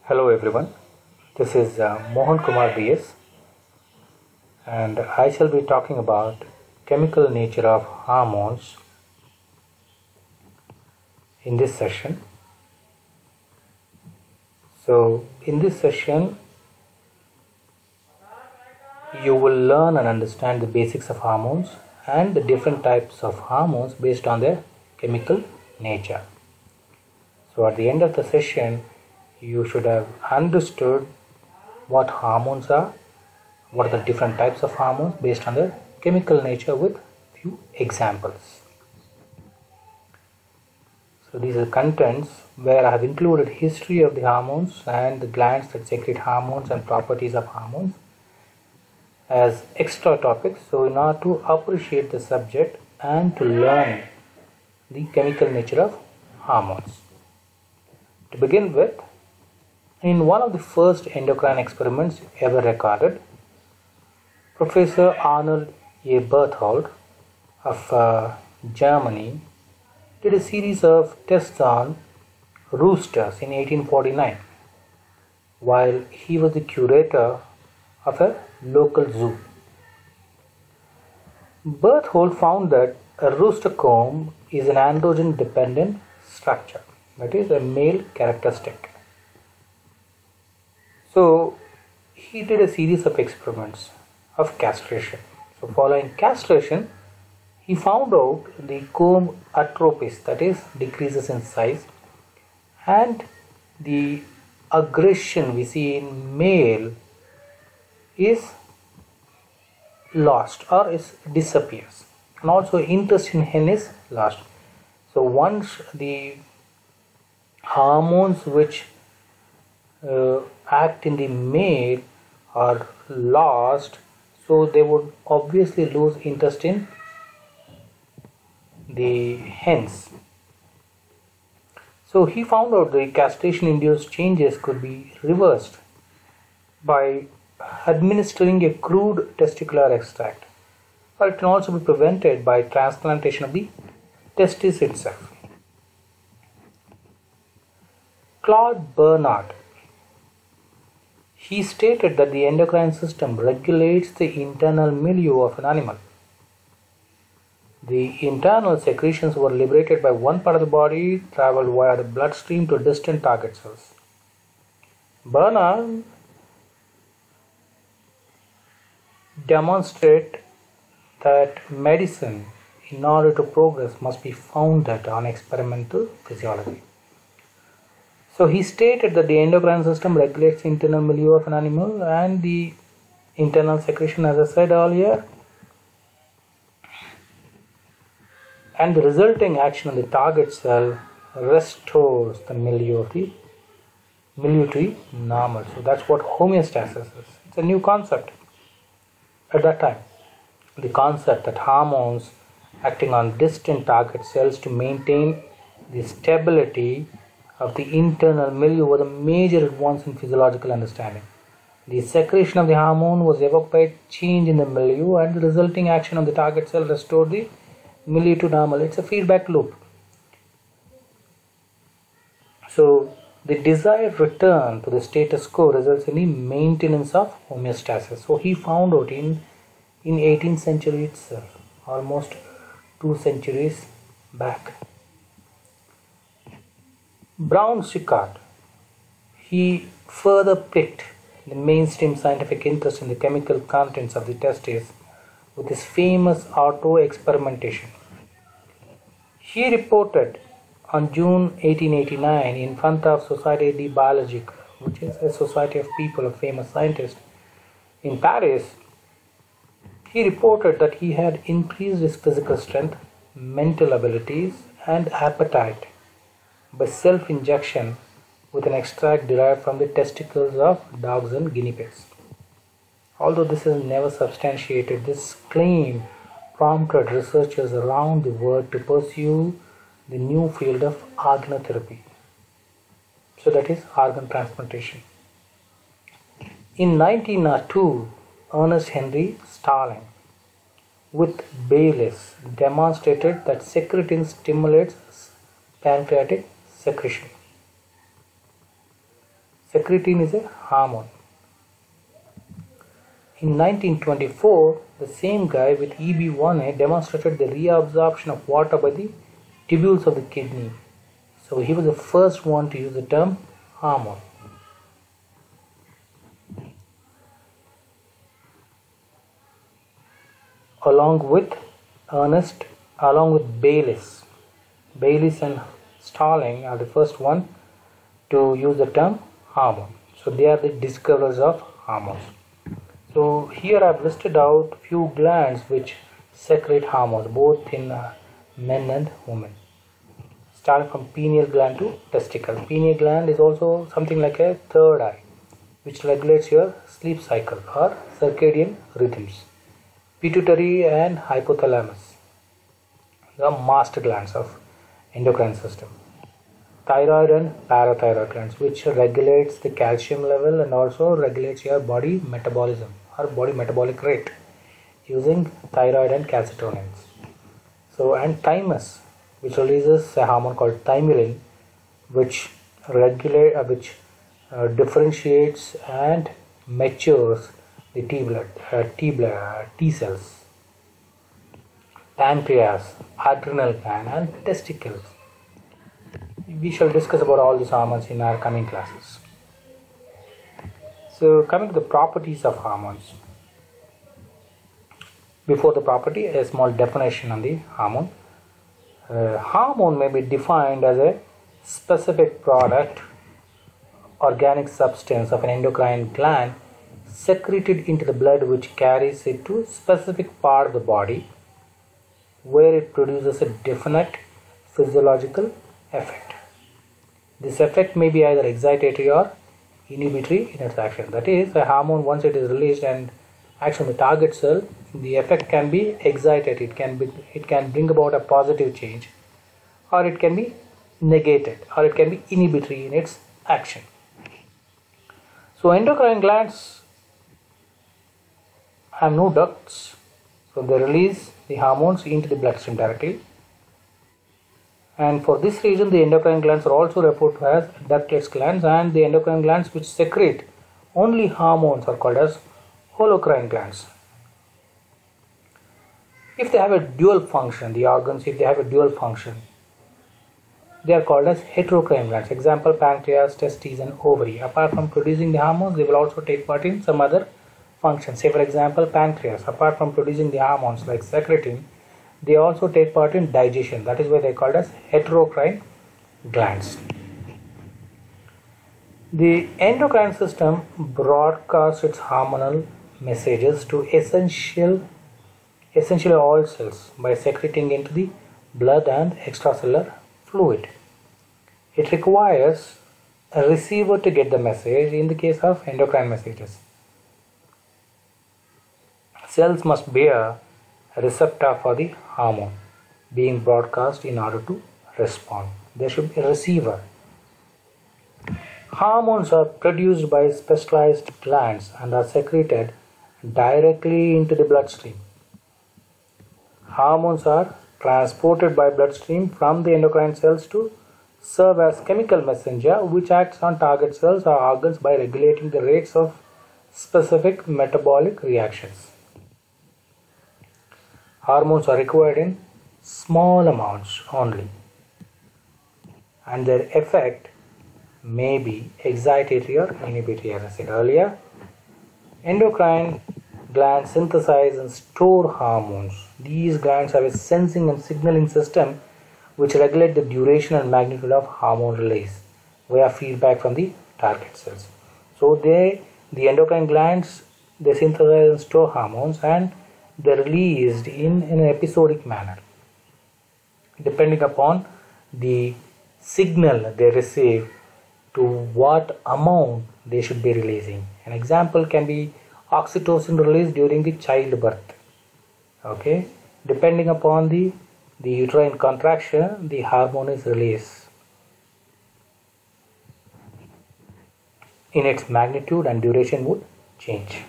Hello everyone, this is Mohan Kumar BS and I shall be talking about chemical nature of hormones in this session. So in this session you will learn and understand the basics of hormones and the different types of hormones based on their chemical nature. So at the end of the session you should have understood what hormones are, what are the different types of hormones based on their chemical nature with few examples. So these are contents where I have included history of the hormones and the glands that secrete hormones and properties of hormones as extra topics. So in order to appreciate the subject and to learn the chemical nature of hormones. To begin with, in one of the first endocrine experiments ever recorded, Professor Arnold A. Berthold of Germany did a series of tests on roosters in 1849 while he was the curator of a local zoo. Berthold found that a rooster comb is an androgen dependent structure, that is a male characteristic. So he did a series of experiments of castration. So following castration, he found out the comb atrophies, that is decreases in size, and the aggression we see in male is lost or disappears, and also interest in hen is lost. So once the hormones which act in the male are lost, so they would obviously lose interest in the hens. So he found out the castration induced changes could be reversed by administering a crude testicular extract, or it can also be prevented by transplantation of the testis itself. Claude Bernard, he stated that the endocrine system regulates the internal milieu of an animal. The internal secretions were liberated by one part of the body, traveled via the bloodstream to distant target cells. Bernard demonstrated that medicine, in order to progress, must be founded on experimental physiology. So he stated that the endocrine system regulates the internal milieu of an animal and the internal secretion, as I said earlier, and the resulting action on the target cell restores the milieu to be normal. So that's what homeostasis is. It's a new concept at that time. The concept that hormones acting on distant target cells to maintain the stability of the internal milieu was a major advance in physiological understanding. The secretion of the hormone was evoked by change in the milieu, and the resulting action on the target cell restored the milieu to normal. It's a feedback loop. So the desired return to the status quo results in the maintenance of homeostasis. So he found out in 18th century itself, almost 2 centuries back. Brown-Séquard, he further piqued the mainstream scientific interest in the chemical contents of the testes with his famous auto-experimentation. He reported on June 1889 in front of Société de Biologie, which is a society of people of famous scientists in Paris. He reported that he had increased his physical strength, mental abilities, and appetite by self-injection with an extract derived from the testicles of dogs and guinea pigs. Although this is never substantiated, this claim prompted researchers around the world to pursue the new field of organotherapy. So that is organ transplantation. In 1902, Ernest Henry Starling with Baylis demonstrated that secretin stimulates pancreatic secretion. Secretin is a hormone. In 1924, the same guy with EB1A demonstrated the reabsorption of water by the tubules of the kidney. So he was the first one to use the term hormone. Along with Baylis. Baylis and Starling are the first one to use the term hormone. So they are the discoverers of hormones. So here I have listed out few glands which secrete hormones both in men and women. Starting from pineal gland to testicle. Pineal gland is also something like a third eye which regulates your sleep cycle or circadian rhythms. Pituitary and hypothalamus, the master glands of endocrine system. Thyroid and parathyroid glands, which regulates the calcium level and also regulates your body metabolism or body metabolic rate using thyroid and calcitonins. So, and thymus, which releases a hormone called thymulin, which differentiates and matures the T cells. Pancreas, adrenal gland, and testicles. We shall discuss about all these hormones in our coming classes. So, coming to the properties of hormones. Before the property, a small definition on the hormone. Hormone may be defined as a specific product, organic substance of an endocrine gland secreted into the blood which carries it to a specific part of the body where it produces a definite physiological effect. This effect may be either excitatory or inhibitory in its action. That is, a hormone, once it is released and acts on the target cell, the effect can be excitatory. It can bring about a positive change, or it can be negated, or it can be inhibitory in its action. So endocrine glands have no ducts, so they release the hormones into the bloodstream directly. And for this reason, the endocrine glands are also referred to as ductless glands, and the endocrine glands which secrete only hormones are called as holocrine glands. If they have a dual function, the organs, if they have a dual function, they are called as heterocrine glands. Example, pancreas, testes, and ovary. Apart from producing the hormones, they will also take part in some other functions. Say for example, pancreas, apart from producing the hormones like secretin, they also take part in digestion. That is why they are called as heterocrine glands. The endocrine system broadcasts its hormonal messages to essentially all cells by secreting into the blood and extracellular fluid. It requires a receiver to get the message in the case of endocrine messages. Cells must bear a receptor for the hormone being broadcast in order to respond. There should be a receiver. Hormones are produced by specialized glands and are secreted directly into the bloodstream. Hormones are transported by bloodstream from the endocrine cells to serve as chemical messenger which acts on target cells or organs by regulating the rates of specific metabolic reactions. Hormones are required in small amounts only, and their effect may be excitatory or inhibitory. As I said earlier, endocrine glands synthesize and store hormones. These glands have a sensing and signaling system which regulate the duration and magnitude of hormone release via feedback from the target cells. So the endocrine glands, they synthesize and store hormones, and they're released in an episodic manner depending upon the signal they receive to what amount they should be releasing. An example can be oxytocin released during the childbirth. Okay, depending upon the uterine contraction, the hormone is released in its magnitude, and duration would change.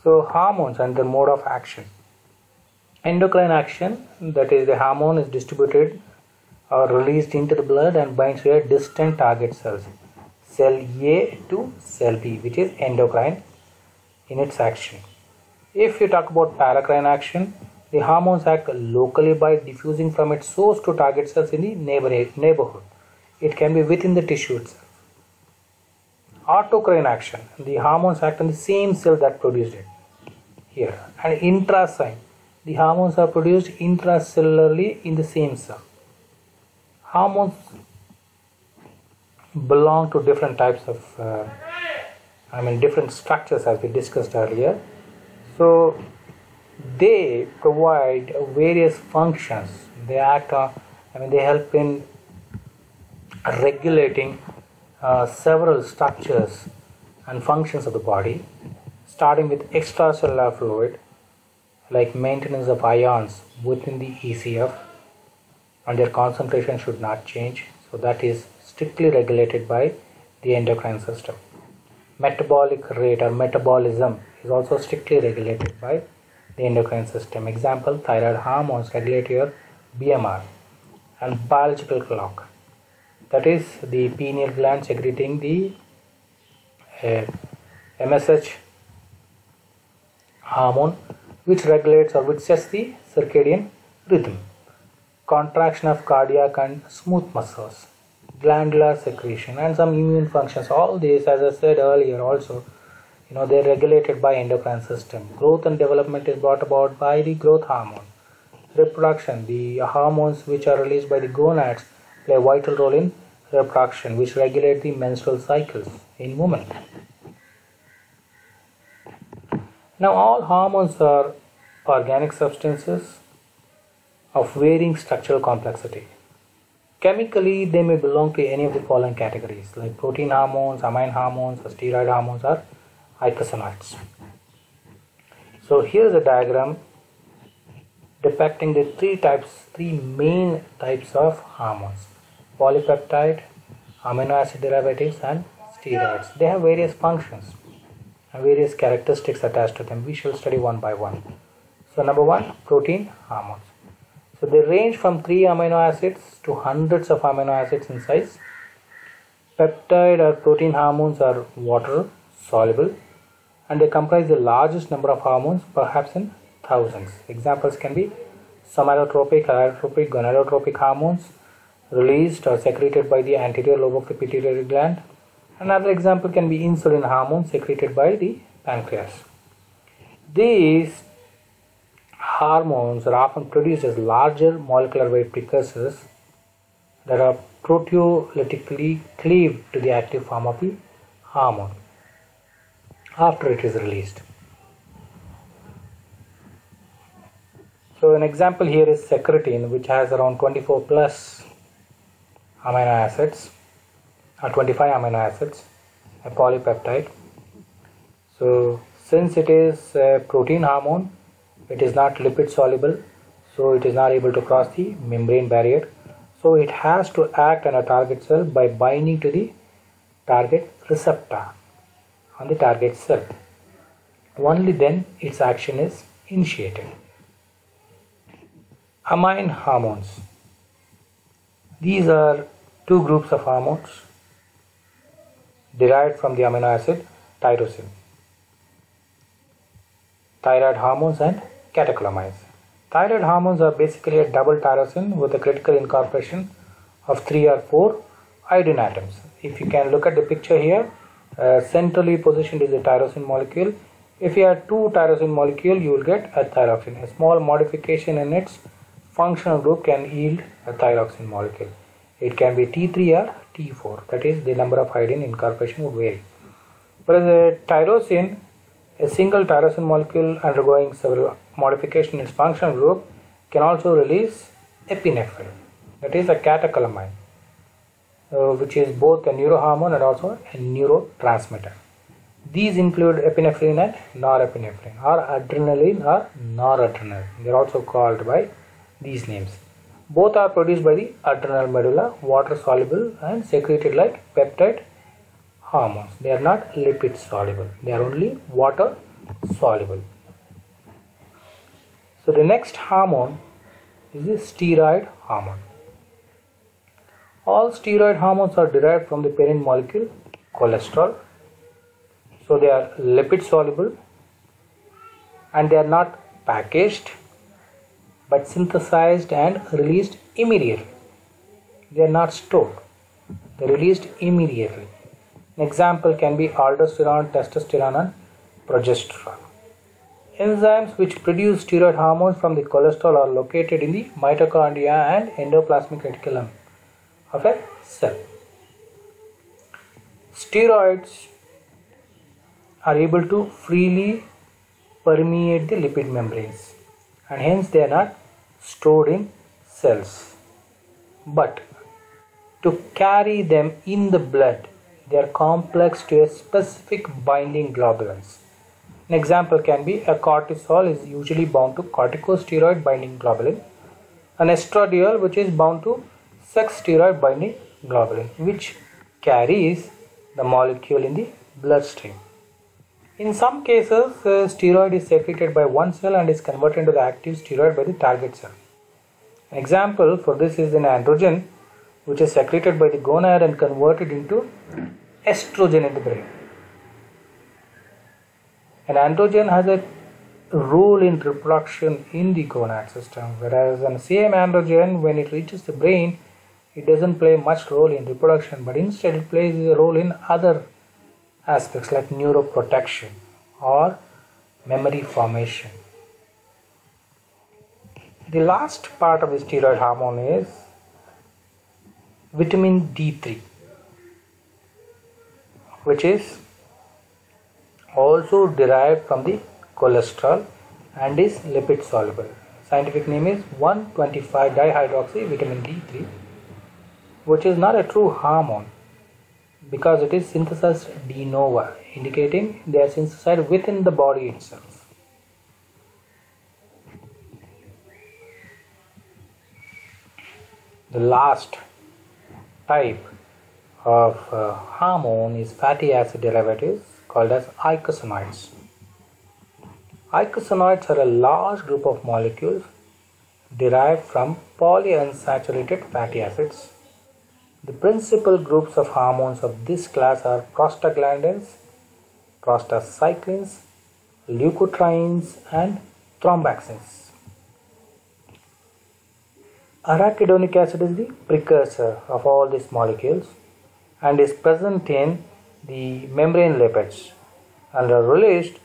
So hormones and their mode of action. Endocrine action, that is, the hormone is distributed are released into the blood and binds to a distant target cells, cell A to cell B, which is endocrine in its action. If you talk about paracrine action, the hormones act locally by diffusing from its source to target cells in the neighborhood. It can be within the tissue itself. Autocrine action, the hormones act on the same cell that produced it here. And intracrine, the hormones are produced intracellularly in the same cell. Hormones belong to different types of different structures, as we discussed earlier. So they provide various functions. They act on, they help in regulating several structures and functions of the body, starting with extracellular fluid, like maintenance of ions within the ECF, and their concentration should not change. So that is strictly regulated by the endocrine system. Metabolic rate or metabolism is also strictly regulated by the endocrine system. Example, thyroid hormones regulate your BMR. And biological clock, that is the pineal gland secreting the MSH hormone, which regulates or which sets the circadian rhythm. Contraction of cardiac and smooth muscles, glandular secretion, and some immune functions. All these, as I said earlier, also they are regulated by endocrine system. Growth and development is brought about by the growth hormone. Reproduction, the hormones which are released by the gonads play a vital role in reproduction, which regulate the menstrual cycles in women. Now all hormones are organic substances of varying structural complexity. Chemically, they may belong to any of the following categories, like protein hormones, amine hormones, or steroid hormones, or eicosanoids. So here is a diagram depicting the three main types of hormones: polypeptide, amino acid derivatives, and steroids. They have various functions and various characteristics attached to them. We shall study one by one. So number one, protein hormones. So they range from 3 amino acids to hundreds of amino acids in size. Peptide or protein hormones are water soluble, and they comprise the largest number of hormones, perhaps in thousands. Examples can be somatotropic, iotropic, gonadotropic hormones released or secreted by the anterior lobe of the pituitary gland. Another example can be insulin hormone secreted by the pancreas. These hormones are often produced as larger molecular weight precursors that are proteolytically cleaved to the active form of the hormone after it is released. So an example here is secretin, which has around 24 plus amino acids or 25 amino acids, a polypeptide. So since it is a protein hormone, it is not lipid soluble, so it is not able to cross the membrane barrier. So it has to act on a target cell by binding to the target receptor on the target cell. Only then its action is initiated. Amine hormones. These are two groups of hormones derived from the amino acid tyrosine. Thyroid hormones and catecholamines. Thyroid hormones are basically a double tyrosine with a critical incorporation of 3 or 4 iodine atoms. If you can look at the picture here, centrally positioned is a tyrosine molecule. If you have 2 tyrosine molecules, you will get a thyroxine. A small modification in its functional group can yield a thyroxine molecule. It can be T3 or T4, that is, the number of iodine incorporation would vary. Whereas a tyrosine, a single tyrosine molecule undergoing several modifications in its functional group, can also release epinephrine, that is a catecholamine, which is both a neurohormone and also a neurotransmitter. These include epinephrine and norepinephrine, or adrenaline or noradrenaline. They are also called by these names. Both are produced by the adrenal medulla, water soluble and secreted like peptide hormones. They are not lipid soluble, they are only water soluble. So the next hormone is the steroid hormone. All steroid hormones are derived from the parent molecule cholesterol. So they are lipid soluble and they are not packaged but synthesized and released immediately. They are not stored. They are released immediately. An example can be aldosterone, testosterone and progesterone. Enzymes which produce steroid hormones from the cholesterol are located in the mitochondria and endoplasmic reticulum of a cell. Steroids are able to freely permeate the lipid membranes and hence they are not stored in cells. But to carry them in the blood, they are complex to a specific binding globulins. An example can be a cortisol is usually bound to corticosteroid binding globulin, an estradiol which is bound to sex steroid binding globulin, which carries the molecule in the bloodstream. In some cases, steroid is secreted by one cell and is converted into the active steroid by the target cell. An example for this is an androgen which is secreted by the gonad and converted into estrogen in the brain. An androgen has a role in reproduction in the gonad system, whereas the same androgen, when it reaches the brain, it doesn't play much role in reproduction, but instead it plays a role in other aspects like neuroprotection or memory formation. The last part of the steroid hormone is vitamin D3, which is also derived from the cholesterol and is lipid soluble. Scientific name is 1,25-dihydroxy vitamin D3, which is not a true hormone because it is synthesized de novo, indicating they are synthesized within the body itself. The last type of hormone is fatty acid derivatives called as eicosanoids. Eicosanoids are a large group of molecules derived from polyunsaturated fatty acids. The principal groups of hormones of this class are prostaglandins, prostacyclins, leukotrienes and thromboxanes. Arachidonic acid is the precursor of all these molecules and is present in the membrane lipids and are released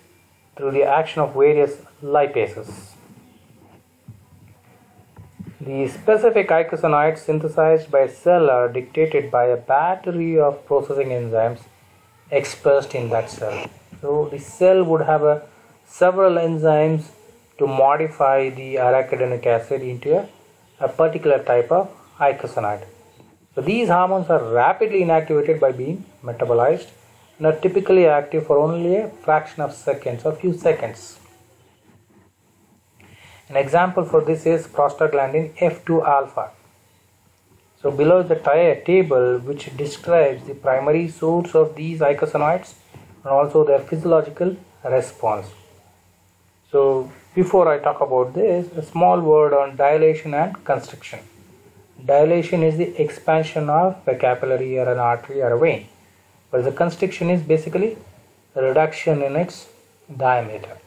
through the action of various lipases. The specific eicosanoids synthesized by a cell are dictated by a battery of processing enzymes expressed in that cell. So the cell would have several enzymes to modify the arachidonic acid into a particular type of eicosanoid. So these hormones are rapidly inactivated by being metabolized and are typically active for only a fraction of seconds or few seconds. An example for this is prostaglandin F2 alpha. So below is the table which describes the primary source of these eicosanoids and also their physiological response. So before I talk about this, a small word on dilation and constriction. Dilation is the expansion of a capillary or an artery or a vein, whereas the constriction is basically a reduction in its diameter,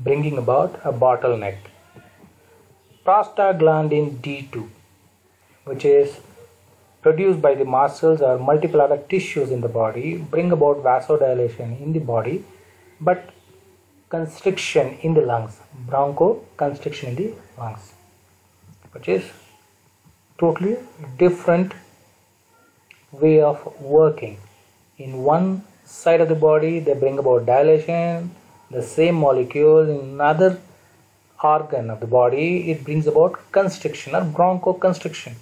bringing about a bottleneck. Prostaglandin D2, which is produced by the muscles or multiple other tissues in the body, bring about vasodilation in the body, but constriction in the lungs, bronchoconstriction in the lungs, which is totally different way of working. In one side of the body they bring about dilation, the same molecule in another organ of the body it brings about constriction or bronchoconstriction.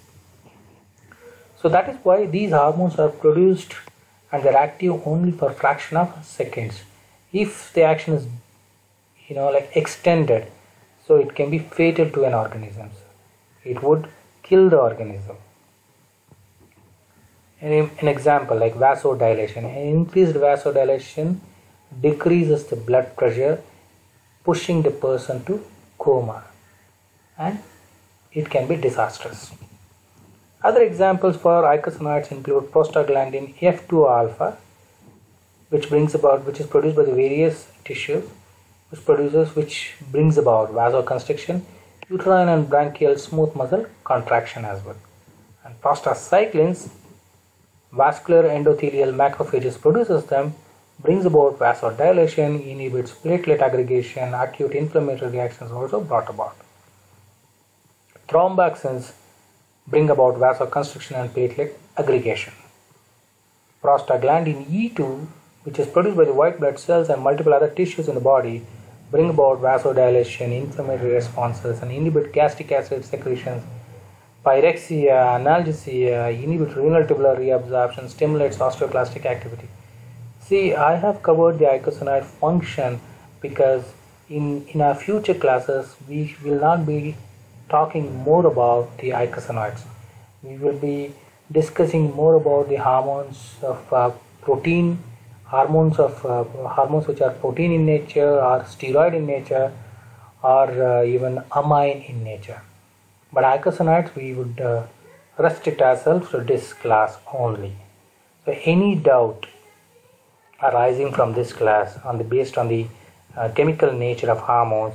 So that is why these hormones are produced and they are active only for a fraction of seconds. If the action is extended, so it can be fatal to an organism. It would kill the organism. An example like vasodilation. Increased vasodilation decreases the blood pressure, pushing the person to coma, and it can be disastrous. Other examples for eicosanoids include prostaglandin F2 alpha, which is produced by the various tissues, which brings about vasoconstriction, uterine and branchial smooth muscle contraction as well. And prostacyclins, vascular endothelial macrophages produces them, brings about vasodilation, inhibits platelet aggregation, acute inflammatory reactions also brought about. Thromboxans bring about vasoconstriction and platelet aggregation. Prostaglandin E2, which is produced by the white blood cells and multiple other tissues in the body, bring about vasodilation, inflammatory responses, and inhibit gastric acid secretions, pyrexia, analgesia, inhibit renal tubular reabsorption, stimulates osteoclastic activity. See, I have covered the eicosanoid function because in our future classes we will not be talking more about the eicosanoids. We will be discussing more about the hormones of protein, hormones which are protein in nature or steroid in nature or even amine in nature. But eicosanoids we would restrict ourselves to this class only. So any doubt arising from this class based on the chemical nature of hormones,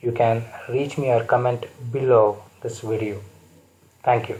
you can reach me or comment below this video. Thank you.